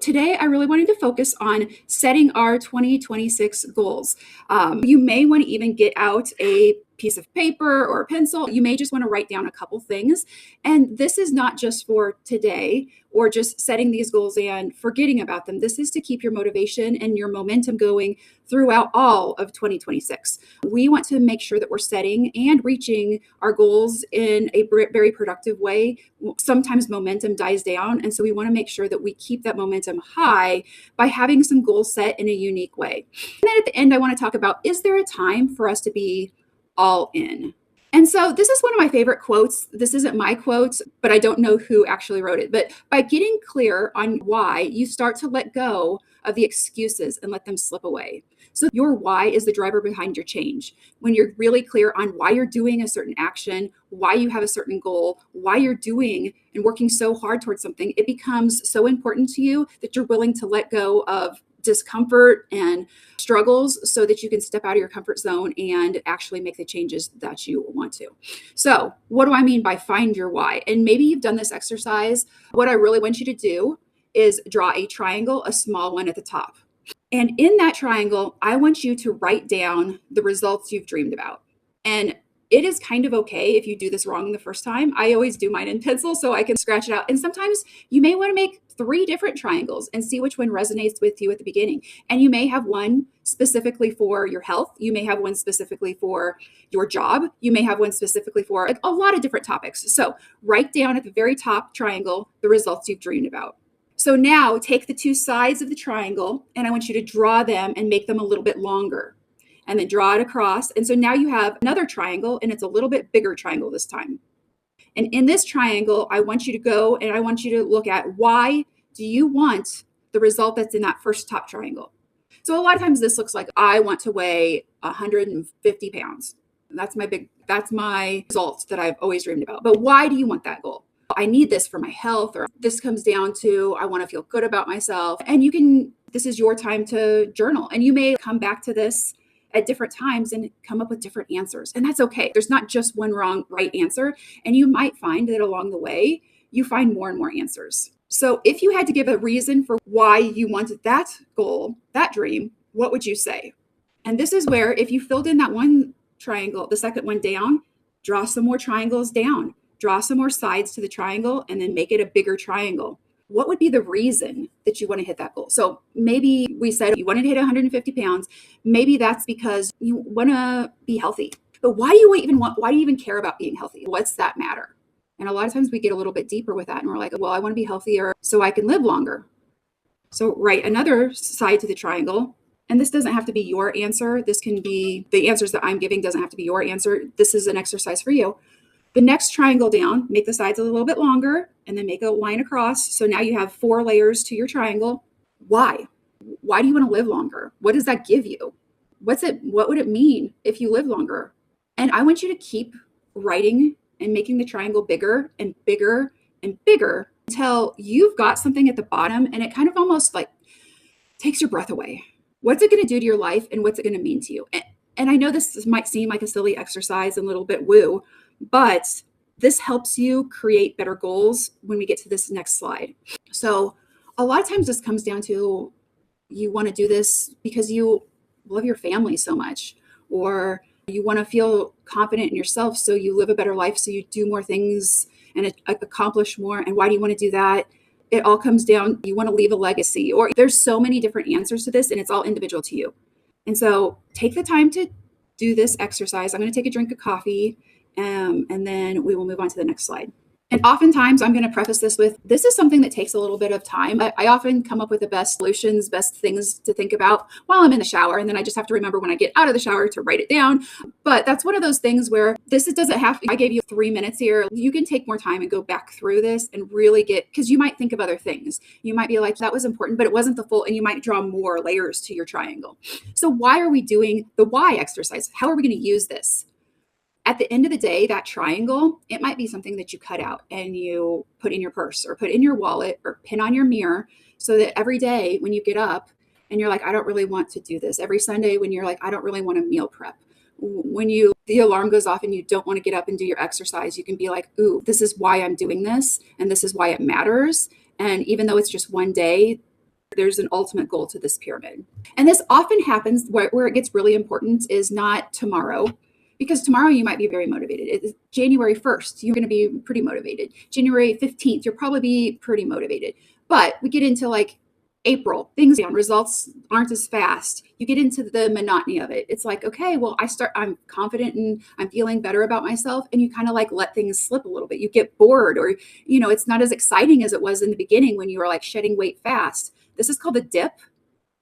Today, I really wanted to focus on setting our 2026 goals. You may want to even get out a piece of paper or a pencil. You may just want to write down a couple things. And this is not just for today or just setting these goals and forgetting about them. This is to keep your motivation and your momentum going throughout all of 2026. We want to make sure that we're setting and reaching our goals in a very productive way. Sometimes momentum dies down. And so we want to make sure that we keep that momentum high by having some goals set in a unique way. And then at the end, I want to talk about, is there a time for us to be all in? And so this is one of my favorite quotes. This isn't my quote, but I don't know who actually wrote it. But by getting clear on why, you start to let go of the excuses and let them slip away. So your why is the driver behind your change. When you're really clear on why you're doing a certain action, why you have a certain goal, why you're doing and working so hard towards something, it becomes so important to you that you're willing to let go of discomfort and struggles so that you can step out of your comfort zone and actually make the changes that you want to. So, what do I mean by find your why? And maybe you've done this exercise. What I really want you to do is draw a triangle, a small one at the top. And in that triangle, I want you to write down the results you've dreamed about. And it is kind of okay if you do this wrong the first time. I always do mine in pencil so I can scratch it out. And sometimes you may want to make 3 different triangles and see which one resonates with you at the beginning. And you may have one specifically for your health. You may have one specifically for your job. You may have one specifically for a lot of different topics. So write down at the very top triangle the results you've dreamed about. So now take the 2 sides of the triangle and I want you to draw them and make them a little bit longer. And then draw it across. And so now you have another triangle, and it's a little bit bigger triangle this time. And in this triangle, I want you to go and I want you to look at, why do you want the result that's in that first top triangle? So a lot of times this looks like, I want to weigh 150 pounds. That's my result that I've always dreamed about. But why do you want that goal? I need this for my health, or this comes down to, I want to feel good about myself. And this is your time to journal. And you may come back to this at different times and come up with different answers. And that's okay. There's not just one right answer. And you might find that along the way, you find more and more answers. So if you had to give a reason for why you wanted that goal, that dream, what would you say? And this is where, if you filled in that one triangle, the second one down, draw some more triangles down, draw some more sides to the triangle, and then make it a bigger triangle. What would be the reason that you want to hit that goal? So maybe we said you wanted to hit 150 pounds. Maybe that's because you want to be healthy. But why do you even care about being healthy? What's that matter? And a lot of times we get a little bit deeper with that and we're like, well, I want to be healthier so I can live longer. So write another side to the triangle. And this doesn't have to be your answer. This can be, the answers that I'm giving doesn't have to be your answer. This is an exercise for you. The next triangle down, make the sides a little bit longer and then make a line across. So now you have 4 layers to your triangle. Why? Why do you want to live longer? What does that give you? What would it mean if you live longer? And I want you to keep writing and making the triangle bigger and bigger and bigger until you've got something at the bottom and it kind of almost like takes your breath away. What's it going to do to your life and what's it going to mean to you? And I know this might seem like a silly exercise and a little bit woo, but this helps you create better goals when we get to this next slide. So a lot of times this comes down to, you want to do this because you love your family so much, or you want to feel confident in yourself, so you live a better life, so you do more things and accomplish more. And why do you want to do that? It all comes down, you want to leave a legacy, or there's so many different answers to this and it's all individual to you. And so take the time to do this exercise. I'm going to take a drink of coffee. And then we will move on to the next slide. And oftentimes I'm going to preface this with, this is something that takes a little bit of time. I often come up with the best solutions, best things to think about while I'm in the shower. And then I just have to remember when I get out of the shower to write it down. But that's one of those things where doesn't have, I gave you 3 minutes here. You can take more time and go back through this and really because you might think of other things. You might be like, that was important, but it wasn't the full, and you might draw more layers to your triangle. So why are we doing the why exercise? How are we going to use this? At the end of the day, that triangle, it might be something that you cut out and you put in your purse or put in your wallet or pin on your mirror, so that every day when you get up and you're like, I don't really want to do this. Every Sunday when you're like, I don't really want to meal prep. When the alarm goes off and you don't want to get up and do your exercise, you can be like, ooh, this is why I'm doing this. And this is why it matters. And even though it's just one day, There's an ultimate goal to this pyramid. And this often happens where it gets really important is not tomorrow, because tomorrow you might be very motivated. It's January 1st, you're going to be pretty motivated. January 15th, you'll probably be pretty motivated. But we get into like April, things down, results aren't as fast. You get into the monotony of it. It's like, okay, well, I'm confident and I'm feeling better about myself. And you kind of like let things slip a little bit. You get bored, or, it's not as exciting as it was in the beginning when you were like shedding weight fast. This is called a dip.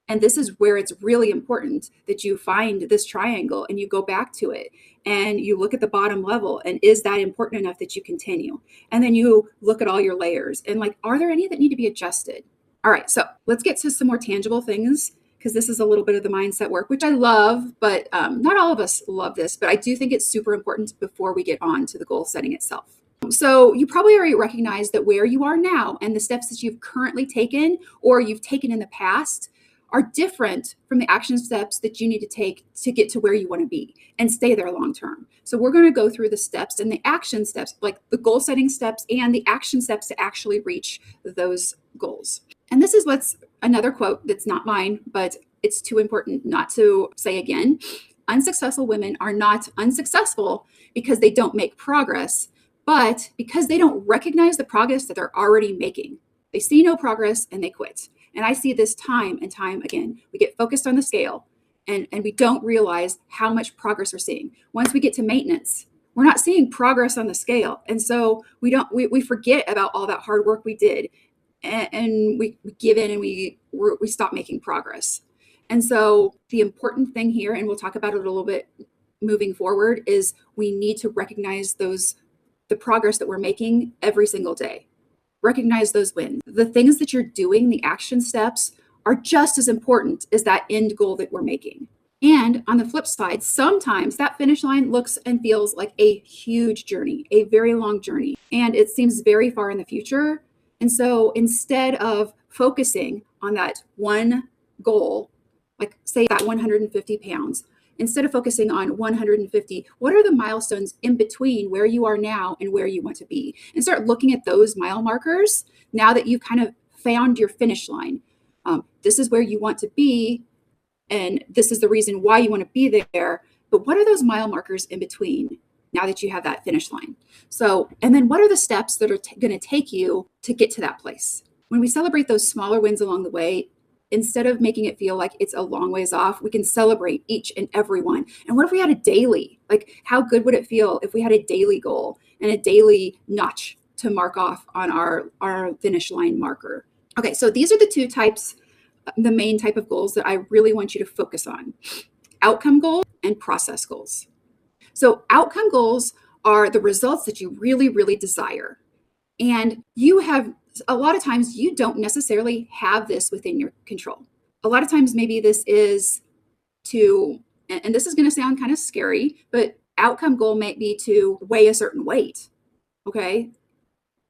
And this is where it's really important that you find this triangle and you go back to it and you look at the bottom level. And is that important enough that you continue? And then you look at all your layers and like, are there any that need to be adjusted? All right, so let's get to some more tangible things, because this is a little bit of the mindset work, which I love, but not all of us love this, but I do think it's super important before we get on to the goal setting itself. So you probably already recognize that where you are now and the steps that you've currently taken or you've taken in the past are different from the action steps that you need to take to get to where you want to be and stay there long term. So we're going to go through the steps and the action steps, like the goal setting steps and the action steps to actually reach those goals. And this is what's another quote that's not mine, but it's too important not to say again. Unsuccessful women are not unsuccessful because they don't make progress, but because they don't recognize the progress that they're already making. They see no progress and they quit. And I see this time and time again. We get focused on the scale and we don't realize how much progress we're seeing. Once we get to maintenance, we're not seeing progress on the scale. And so we forget about all that hard work we did. And we give in and we stop making progress. And so the important thing here, and we'll talk about it a little bit moving forward, is we need to recognize the progress that we're making every single day. Recognize those wins. The things that you're doing, the action steps, are just as important as that end goal that we're making. And on the flip side, sometimes that finish line looks and feels like a huge journey, a very long journey, and it seems very far in the future. And so instead of focusing on that one goal, like say that 150 pounds, instead of focusing on 150, what are the milestones in between where you are now and where you want to be? And start looking at those mile markers now that you've kind of found your finish line. This is where you want to be, and this is the reason why you want to be there. But what are those mile markers in between now that you have that finish line? So, and then what are the steps that are going to take you to get to that place? When we celebrate those smaller wins along the way, instead of making it feel like it's a long ways off, we can celebrate each and every one. And what if we had a daily? Like, how good would it feel if we had a daily goal and a daily notch to mark off on our finish line marker? Okay, so these are the two types, the main type of goals that I really want you to focus on: outcome goals and process goals. So outcome goals are the results that you really, really desire. And you have, a lot of times you don't necessarily have this within your control. A lot of times maybe this is to, and this is going to sound kind of scary, but outcome goal might be to weigh a certain weight. Okay.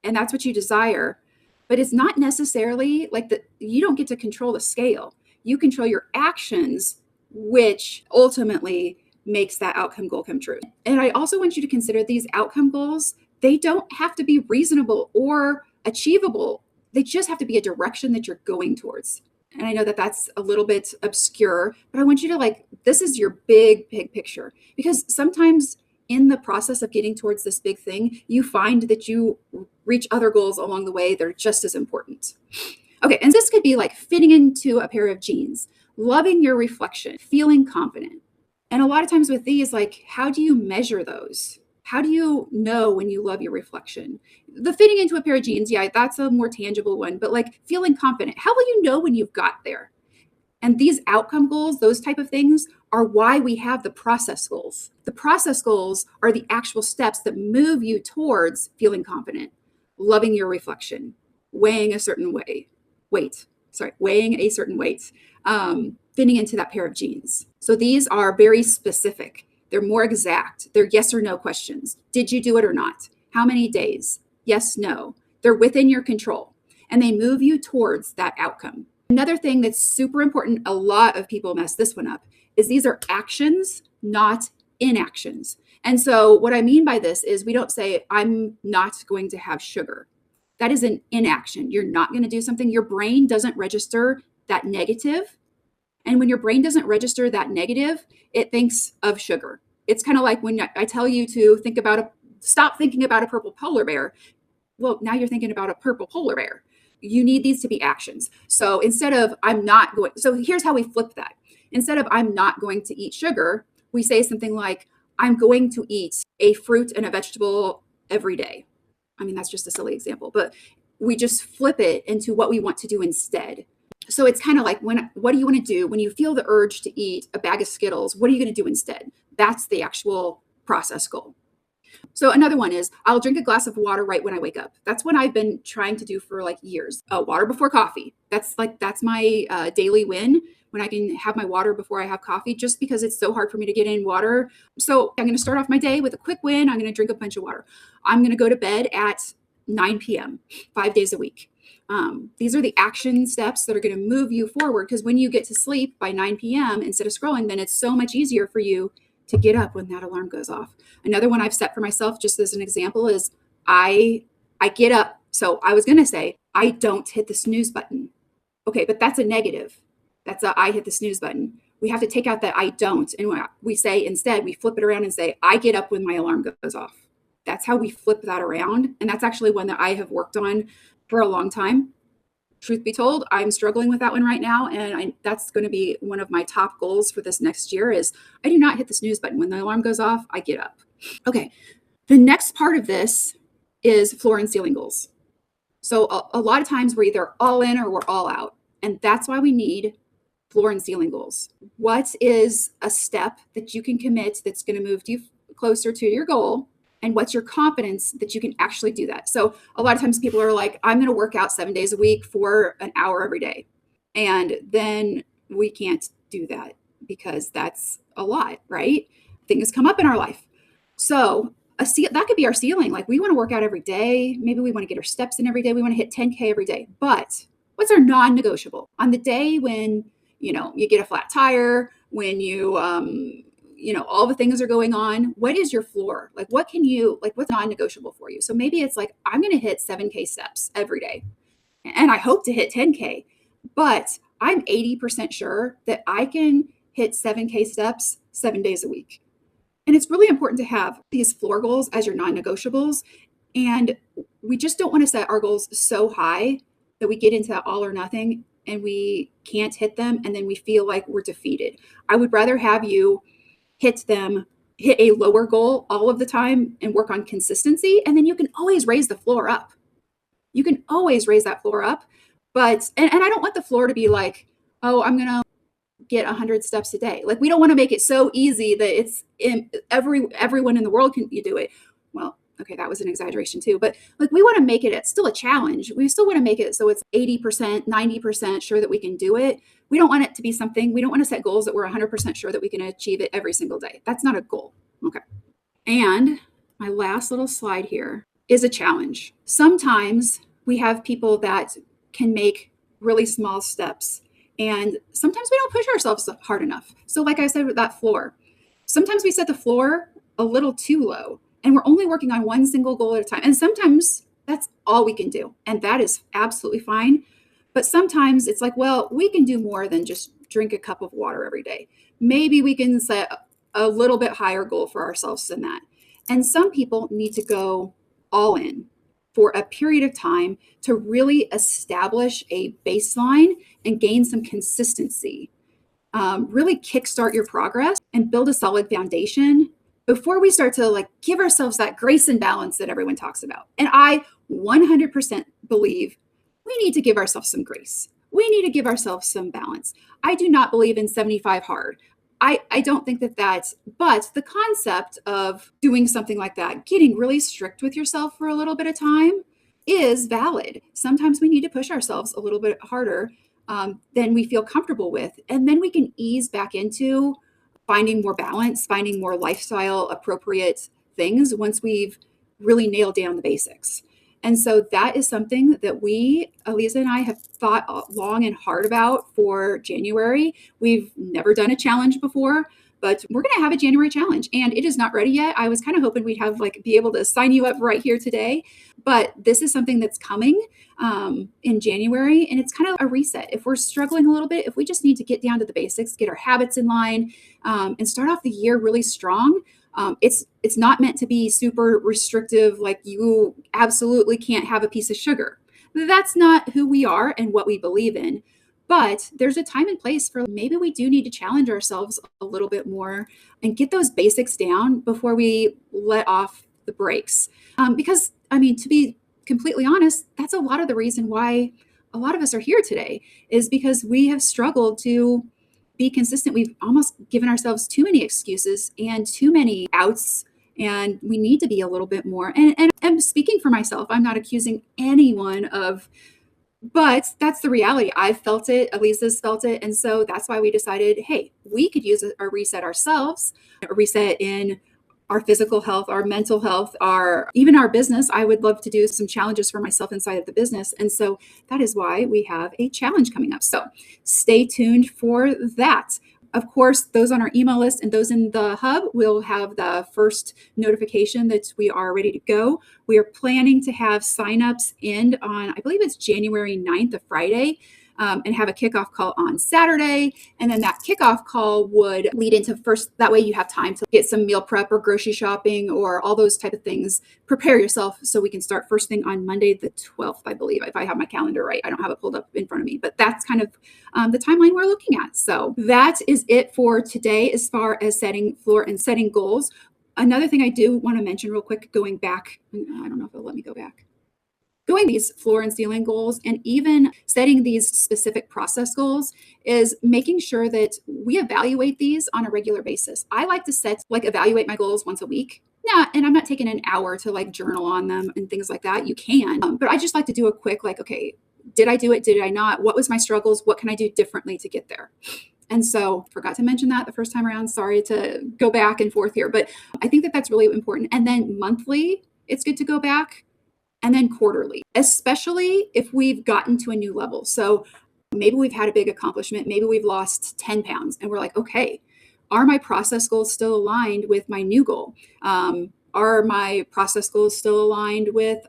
And that's what you desire. But it's not necessarily like that. You don't get to control the scale. You control your actions, which ultimately makes that outcome goal come true. And I also want you to consider these outcome goals. They don't have to be reasonable or achievable. They just have to be a direction that you're going towards. And I know that that's a little bit obscure, but I want you to this is your big picture, because sometimes in the process of getting towards this big thing, you find that you reach other goals along the way that are just as important. Okay, and this could be like fitting into a pair of jeans, loving your reflection, feeling confident. And a lot of times with these, how do you measure those? How do you know when you love your reflection? The fitting into a pair of jeans, yeah, that's a more tangible one, but feeling confident, how will you know when you've got there? And these outcome goals, those type of things, are why we have the process goals. The process goals are the actual steps that move you towards feeling confident, loving your reflection, weighing a certain weight, fitting into that pair of jeans. So these are very specific. They're more exact. They're yes or no questions. Did you do it or not? How many days? Yes, no. They're within your control, and they move you towards that outcome. Another thing that's super important, a lot of people mess this one up, is these are actions, not inactions. And so what I mean by this is we don't say, I'm not going to have sugar. That is an inaction. You're not going to do something. Your brain doesn't register that negative. And when your brain doesn't register that negative, it thinks of sugar. It's kind of like when I tell you to stop thinking about a purple polar bear. Well, now you're thinking about a purple polar bear. You need these to be actions. So instead of so here's how we flip that. Instead of I'm not going to eat sugar, we say something like, I'm going to eat a fruit and a vegetable every day. I mean, that's just a silly example, but we just flip it into what we want to do instead. So it's kind of like, what do you want to do when you feel the urge to eat a bag of Skittles? What are you going to do instead? That's the actual process goal. So another one is I'll drink a glass of water right when I wake up. That's what I've been trying to do for like years. Water before coffee. That's my daily win, when I can have my water before I have coffee, just because it's so hard for me to get in water. So I'm going to start off my day with a quick win. I'm going to drink a bunch of water. I'm going to go to bed at 9 p.m., 5 days a week. These are the action steps that are going to move you forward, because when you get to sleep by 9 p.m. instead of scrolling, then it's so much easier for you to get up when that alarm goes off. Another one I've set for myself, just as an example, is I get up. So I was going to say, I don't hit the snooze button. Okay, but that's a negative. That's a I hit the snooze button. We have to take out that I don't. And we say instead, we flip it around and say, I get up when my alarm goes off. That's how we flip that around. And that's actually one that I have worked on for a long time. Truth be told, I'm struggling with that one right now. And that's going to be one of my top goals for this next year is I do not hit the snooze button. When the alarm goes off, I get up. Okay. The next part of this is floor and ceiling goals. So a lot of times we're either all in or we're all out. And that's why we need floor and ceiling goals. What is a step that you can commit that's going to move you closer to your goal? And what's your confidence that you can actually do that? So a lot of times people are like, I'm going to work out 7 days a week for an hour every day. And then we can't do that because that's a lot, right? Things come up in our life. So that could be our ceiling. Like, we want to work out every day. Maybe we want to get our steps in every day. We want to hit 10K every day. But what's our non-negotiable? On the day when, you get a flat tire, when all the things are going on, what is your floor? Like, what's non-negotiable for you? So maybe it's like, I'm going to hit 7K steps every day. And I hope to hit 10K, but I'm 80% sure that I can hit 7K steps 7 days a week. And it's really important to have these floor goals as your non-negotiables. And we just don't want to set our goals so high that we get into that all or nothing and we can't hit them. And then we feel like we're defeated. I would rather have you hit a lower goal all of the time and work on consistency. And then you can always raise the floor up. You can always raise that floor up. But, and I don't want the floor to be like, oh, I'm going to get 100 steps a day. Like, we don't want to make it so easy that it's everyone in the world can do it. Well, okay, that was an exaggeration too, but like, we want to make it still a challenge. We still want to make it so it's 80%, 90% sure that we can do it. We don't want it to be we don't want to set goals that we're 100% sure that we can achieve it every single day. That's not a goal. Okay. And my last little slide here is a challenge. Sometimes we have people that can make really small steps, and sometimes we don't push ourselves hard enough. So like I said with that floor, sometimes we set the floor a little too low and we're only working on one single goal at a time. And sometimes that's all we can do. And that is absolutely fine. But sometimes it's like, well, we can do more than just drink a cup of water every day. Maybe we can set a little bit higher goal for ourselves than that. And some people need to go all in for a period of time to really establish a baseline and gain some consistency. Really kickstart your progress and build a solid foundation before we start to give ourselves that grace and balance that everyone talks about. And I 100% believe we need to give ourselves some grace. We need to give ourselves some balance. I do not believe in 75 hard. I don't think but the concept of doing something like that, getting really strict with yourself for a little bit of time, is valid. Sometimes we need to push ourselves a little bit harder than we feel comfortable with. And then we can ease back into finding more balance, finding more lifestyle appropriate things once we've really nailed down the basics. And so that is something that Aliza and I, have thought long and hard about for January. We've never done a challenge before, but we're going to have a January challenge, and it is not ready yet. I was kind of hoping we'd be able to sign you up right here today, But this is something that's coming in January, and it's kind of a reset. If we're struggling a little bit, if we just need to get down to the basics, get our habits in line, and start off the year really strong. It's not meant to be super restrictive, like you absolutely can't have a piece of sugar. That's not who we are and what we believe in. But there's a time and place for maybe we do need to challenge ourselves a little bit more and get those basics down before we let off the brakes. Because, I mean, to be completely honest, that's a lot of the reason why a lot of us are here today is because we have struggled to be consistent. We've almost given ourselves too many excuses and too many outs, and we need to be a little bit more. And I'm speaking for myself. I'm not accusing anyone of, but that's the reality. I've felt it. Elisa's felt it. And so that's why we decided, hey, we could use a reset ourselves, a reset in our physical health, our mental health, even our business. I would love to do some challenges for myself inside of the business. And so that is why we have a challenge coming up. So stay tuned for that. Of course, those on our email list and those in the hub will have the first notification that we are ready to go. We are planning to have signups end on, I believe it's January 9th, a Friday, and have a kickoff call on Saturday. And then that kickoff call would lead into first, that way you have time to get some meal prep or grocery shopping or all those type of things. Prepare yourself so we can start first thing on Monday, the 12th, I believe, if I have my calendar right. I don't have it pulled up in front of me, but that's kind of the timeline we're looking at. So that is it for today as far as setting floor and setting goals. Another thing I do want to mention real quick, going back, I don't know if it'll let me go back. Going these floor and ceiling goals and even setting these specific process goals is making sure that we evaluate these on a regular basis. I like to evaluate my goals once a week. Yeah, and I'm not taking an hour to like journal on them and things like that. You can, but I just like to do a quick, like, okay, did I do it? Did I not? What was my struggles? What can I do differently to get there? And so forgot to mention that the first time around. Sorry to go back and forth here, but I think that that's really important. And then monthly, it's good to go back. And then quarterly, especially if we've gotten to a new level. So maybe we've had a big accomplishment. Maybe we've lost 10 pounds and we're like, okay, are my process goals still aligned with my new goal? Are my process goals still aligned with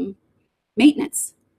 maintenance?